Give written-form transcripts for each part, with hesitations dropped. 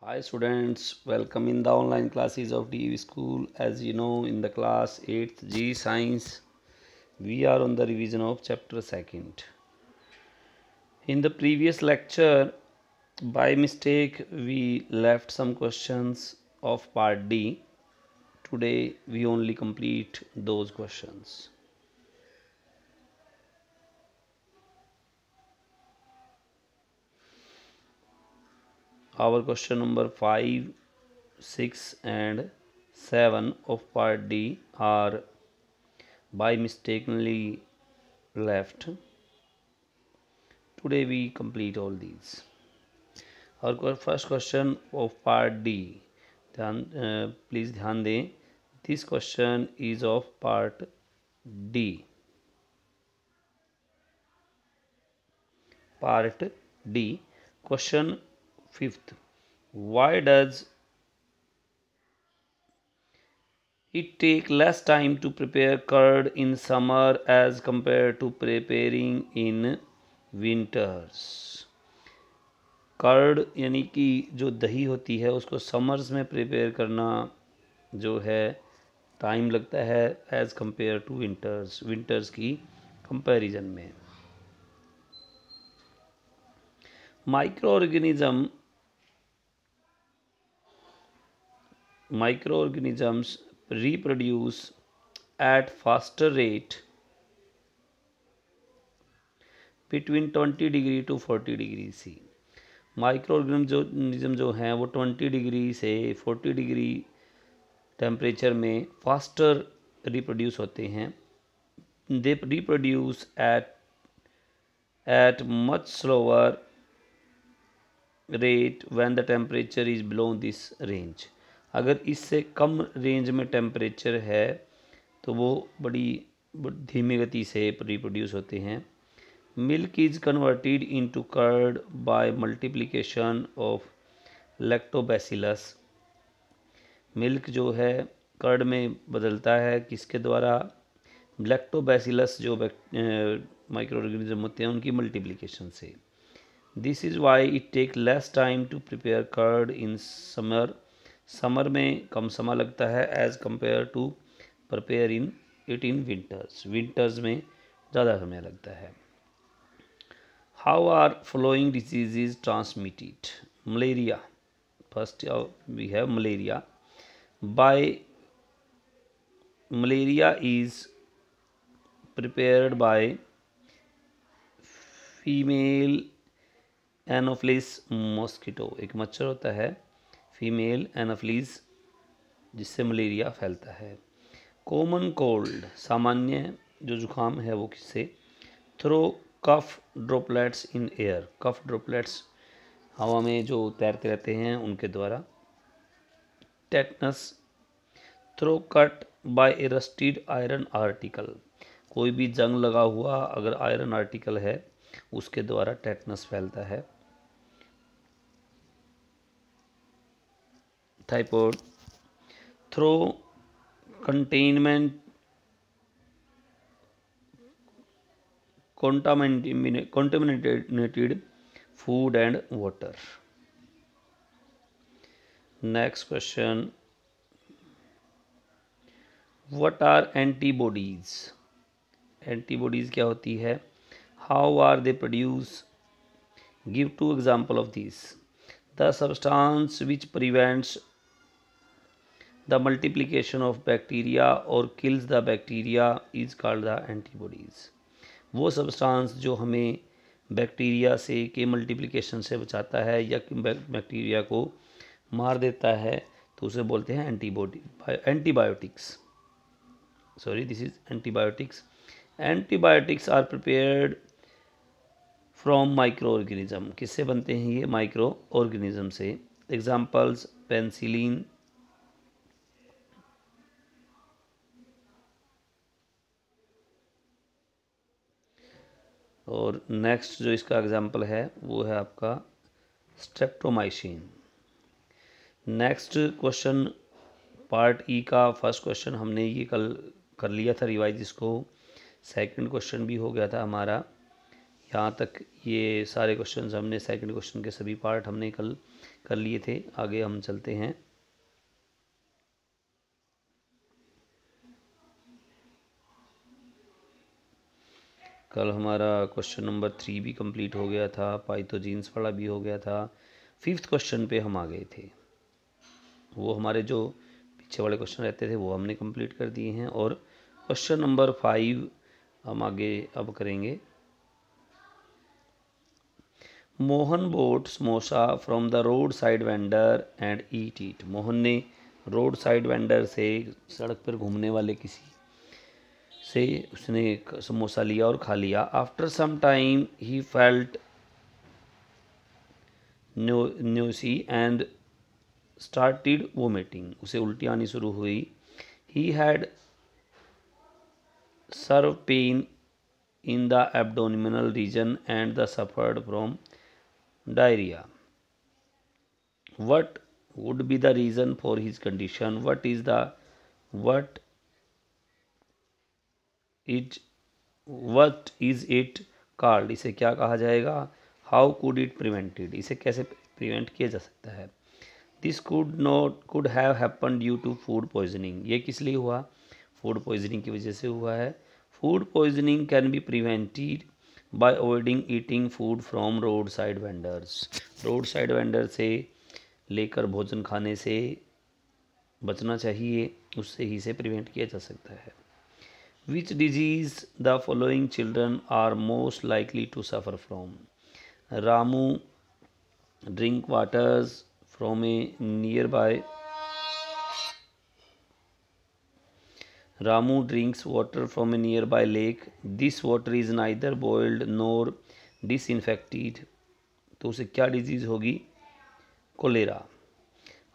Hi students, welcome in the online classes of DEV School. As you know, in the class 8th G Science, we are on the revision of chapter 2nd. In the previous lecture, by mistake, we left some questions of part D. Today, we only complete those questions. Our question number 5, 6 and 7 of part D are by mistakenly left. Today we complete all these. Our first question of part D. Please ध्यान दें. This question is of part D. Part D. Question 5th. Why does it take less time to prepare curd in summer as compared to preparing in winters? Curd यानी कि जो दही होती है उसको summers में प्रिपेयर करना जो है टाइम लगता है एज़ कंपेयर टू विंटर्स की कंपैरिजन में. Microorganisms reproduce at faster rate between 20 degree to 40 degree C. Micro organism जो हैं वो 20 डिग्री से 40 डिग्री टेम्परेचर में फास्टर रिप्रोड्यूस होते हैं. They reproduce eight much slower rate when the temperature is below this range. अगर इससे कम रेंज में टेम्परेचर है तो वो बड़ी धीमी गति से रिप्रोड्यूस होते हैं. Milk is converted into curd by multiplication of lactobacillus. Milk जो है कर्ड में बदलता है किसके द्वारा? लैक्टोबैसिलस जो माइक्रो ऑर्गेनिज्म होते हैं उनकी मल्टीप्लिकेशन से. This is why it take less time to prepare curd in summer. Summer में कम समय लगता है as compare to prepare in winters में ज़्यादा समय लगता है. How are following disease transmitted? Malaria. First we have malaria. by malaria is prepared by female anopheles mosquito. एक मच्छर होता है फीमेल एनोफ्लिस जिससे मलेरिया फैलता है. कॉमन कोल्ड सामान्य जो जुकाम है वो किससे? Through cough droplets in air. Cough droplets हवा में जो तैरते रहते हैं उनके द्वारा. Tetanus through cut by a rusted iron article. कोई भी जंग लगा हुआ अगर आयरन आर्टिकल है उसके द्वारा टेटनस फैलता है. Typhoid through contaminated food and water. Next question. What are antibodies? Antibodies क्या होती है? How are they produced? Give two example of these. The substance which prevents the multiplication of bacteria or kills the bacteria is called the antibodies. वो substance जो हमें bacteria से के multiplication से बचाता है या बैक्टीरिया को मार देता है तो उसे बोलते हैं antibiotics. Sorry, this is antibiotics. Antibiotics are prepared from micro organism. किससे बनते हैं ये? माइक्रो ऑर्गेनिज्म से. एग्जाम्पल्स पेंसिलिन, और नेक्स्ट जो इसका एग्जाम्पल है वो है आपका streptomycin. Next question part E का फर्स्ट क्वेश्चन हमने ये कल कर लिया था रिवाइज. इसको सेकंड क्वेश्चन भी हो गया था हमारा. यहाँ तक ये सारे क्वेश्चंस हमने सेकंड क्वेश्चन के सभी पार्ट हमने कल कर लिए थे। आगे हम चलते हैं। कल हमारा क्वेश्चन नंबर 3 भी कंप्लीट हो गया था, पाइथोजीन्स वाला भी हो गया था। 5th क्वेश्चन पे हम आ गए थे। वो हमारे जो पीछे वाले क्वेश्चन रहते थे वो हमने कंप्लीट कर दिए हैं, और क्वेश्चन नंबर 5 हम आगे अब करेंगे। Mohan bought samosa from the road side vendor and eat it. Mohan ने रोड साइड वेंडर से, सड़क पर घूमने वाले किसी से उसने समोसा लिया और खा लिया। After some time he felt nauseous and started vomiting. उसे उल्टी आनी शुरू हुई। He had severe pain in the abdominal region and the suffered from diarrhea. What would be the reason for his condition? What is it called? इसे क्या कहा जाएगा? How could it prevented? इसे कैसे प्रिवेंट किया जा सकता है? This could have happened due to food poisoning. ये किस लिए हुआ? फूड पॉइजनिंग की वजह से हुआ है। Food poisoning can be prevented by avoiding eating food from road side vendors. Road side vendor से लेकर भोजन खाने से बचना चाहिए, उससे ही से प्रिवेंट किया जा सकता है। Which disease the following children are most likely to suffer from? Ramu drink waters from a nearby Ramu drinks water from a nearby lake. This water is neither boiled nor disinfected. तो उसे क्या disease होगी? Cholera.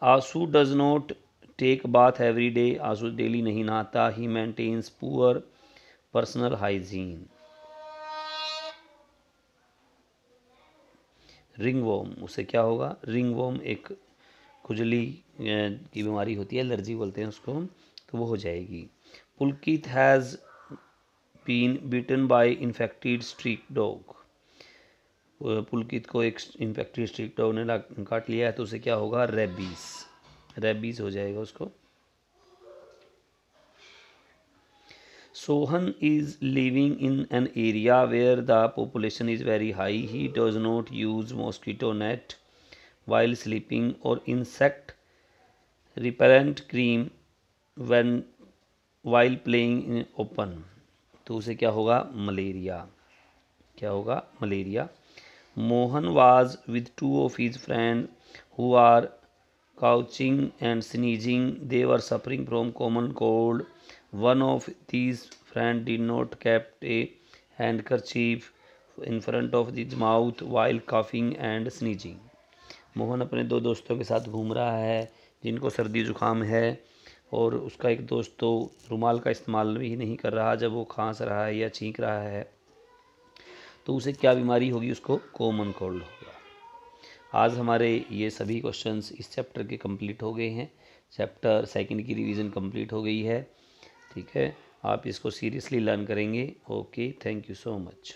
Anshu does not take bath every day. Anshu daily नहीं नहाता। He maintains poor personal hygiene. Ringworm, उसे क्या होगा? Ringworm एक खुजली की बीमारी होती है, एलर्जी बोलते हैं उसको, तो वो हो जाएगी। Pulkit has been bitten by infected street dog. Pulkit को एक इन्फेक्टेड स्ट्रीट डॉग ने काट लिया है, तो उसे क्या होगा? रेबीज़ हो जाएगा उसको। Sohan is living in an area where the population is very high. He does not use mosquito net while sleeping और insect repellent cream when while playing in open. तो उसे क्या होगा? मलेरिया। क्या होगा? Malaria. Mohan was with 2 of his friend who are coughing and sneezing. They were suffering from common cold. One of these friend did not kept a handkerchief in front of his mouth while coughing and sneezing. Mohan अपने 2 दोस्तों के साथ घूम रहा है जिनको सर्दी जुकाम है, और उसका एक दोस्त तो रुमाल का इस्तेमाल भी नहीं कर रहा जब वो खांस रहा है या छींक रहा है, तो उसे क्या बीमारी होगी? उसको कॉमन कोल्ड होगा। आज हमारे ये सभी क्वेश्चंस इस चैप्टर के कंप्लीट हो गए हैं। चैप्टर 2 की रिवीजन कंप्लीट हो गई है। ठीक है, आप इसको सीरियसली लर्न करेंगे। Okay, thank you so much.